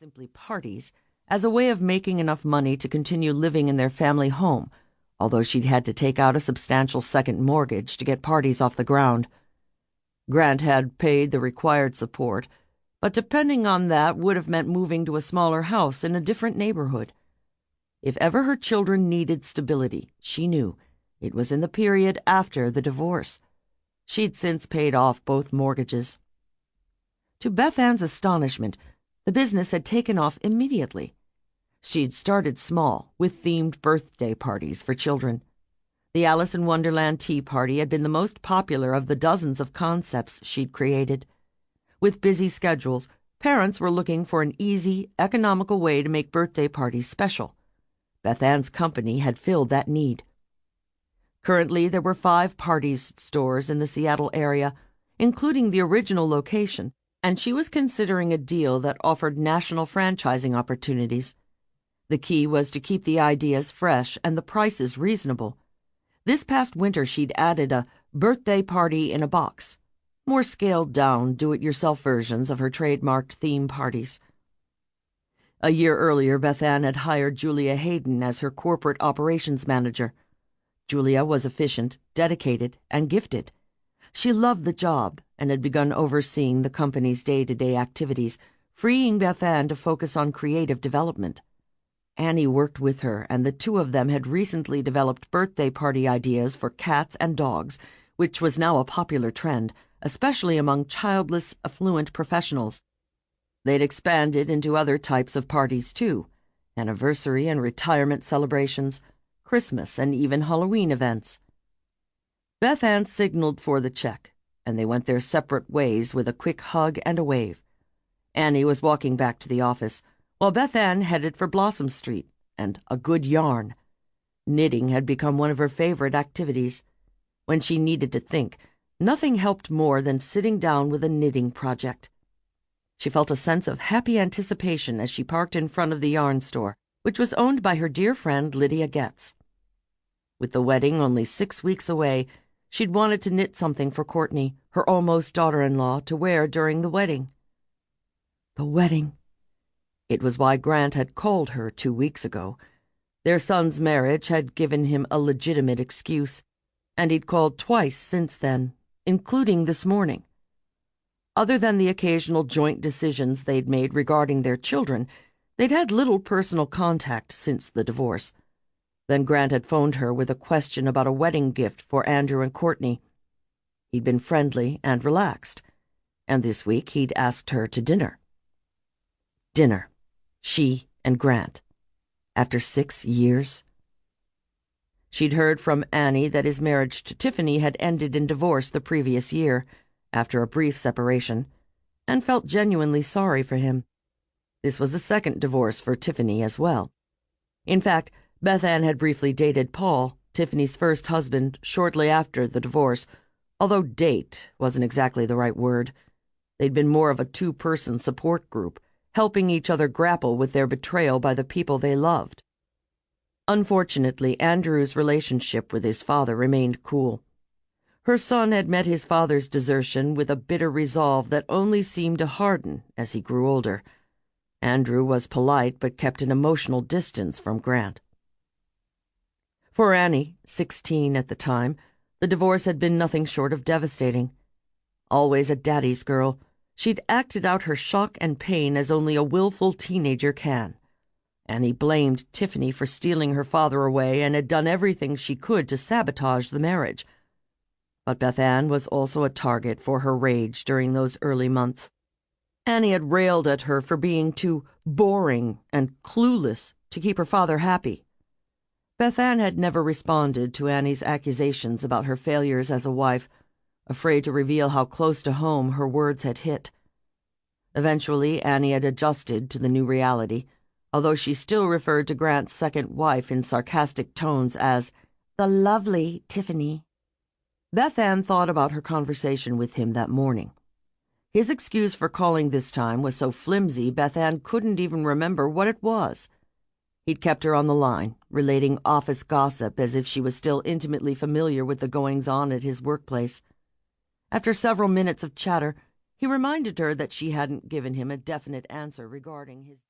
simply parties, as a way of making enough money to continue living in their family home, although she'd had to take out a substantial second mortgage to get parties off the ground. Grant had paid the required support, but depending on that would have meant moving to a smaller house in a different neighborhood. If ever her children needed stability, she knew it was in the period after the divorce. She'd since paid off both mortgages. To Bethanne's astonishment, the business had taken off immediately. She'd started small, with themed birthday parties for children. The Alice in Wonderland Tea Party had been the most popular of the dozens of concepts she'd created. With busy schedules, parents were looking for an easy, economical way to make birthday parties special. Bethanne's company had filled that need. Currently, there were 5 Parties stores in the Seattle area, including the original location, and she was considering a deal that offered national franchising opportunities. The key was to keep the ideas fresh and the prices reasonable. This past winter she'd added a birthday party in a box, more scaled-down, do-it-yourself versions of her trademarked theme parties. A year earlier, Bethanne had hired Julia Hayden as her corporate operations manager. Julia was efficient, dedicated, and gifted. She loved the job and had begun overseeing the company's day-to-day activities, freeing Bethanne to focus on creative development. Annie worked with her, and the two of them had recently developed birthday party ideas for cats and dogs, which was now a popular trend, especially among childless, affluent professionals. They'd expanded into other types of parties, too: anniversary and retirement celebrations, Christmas, and even Halloween events. Bethanne signaled for the check, and they went their separate ways with a quick hug and a wave. Annie was walking back to the office, while Bethanne headed for Blossom Street and a good yarn. Knitting had become one of her favorite activities. When she needed to think, nothing helped more than sitting down with a knitting project. She felt a sense of happy anticipation as she parked in front of the yarn store, which was owned by her dear friend Lydia Getz. With the wedding only 6 weeks away, she'd wanted to knit something for Courtney, her almost daughter-in-law, to wear during the wedding. The wedding. It was why Grant had called her 2 weeks ago. Their son's marriage had given him a legitimate excuse, and he'd called twice since then, including this morning. Other than the occasional joint decisions they'd made regarding their children, they'd had little personal contact since the divorce. Then Grant had phoned her with a question about a wedding gift for Andrew and Courtney. He'd been friendly and relaxed, and this week he'd asked her to dinner. Dinner. She and Grant. After 6 years. She'd heard from Annie that his marriage to Tiffany had ended in divorce the previous year, after a brief separation, and felt genuinely sorry for him. This was a second divorce for Tiffany as well. In fact, Bethanne had briefly dated Paul, Tiffany's first husband, shortly after the divorce, although date wasn't exactly the right word. They'd been more of a 2-person support group, helping each other grapple with their betrayal by the people they loved. Unfortunately, Andrew's relationship with his father remained cool. Her son had met his father's desertion with a bitter resolve that only seemed to harden as he grew older. Andrew was polite but kept an emotional distance from Grant. For Annie, 16 at the time, the divorce had been nothing short of devastating. Always a daddy's girl, she'd acted out her shock and pain as only a willful teenager can. Annie blamed Tiffany for stealing her father away and had done everything she could to sabotage the marriage. But Bethanne was also a target for her rage during those early months. Annie had railed at her for being too boring and clueless to keep her father happy. Bethanne had never responded to Annie's accusations about her failures as a wife, afraid to reveal how close to home her words had hit. Eventually, Annie had adjusted to the new reality, although she still referred to Grant's second wife in sarcastic tones as the lovely Tiffany. Bethanne thought about her conversation with him that morning. His excuse for calling this time was so flimsy Bethanne couldn't even remember what it was. He'd kept her on the line, relating office gossip as if she was still intimately familiar with the goings-on at his workplace. After several minutes of chatter, he reminded her that she hadn't given him a definite answer regarding his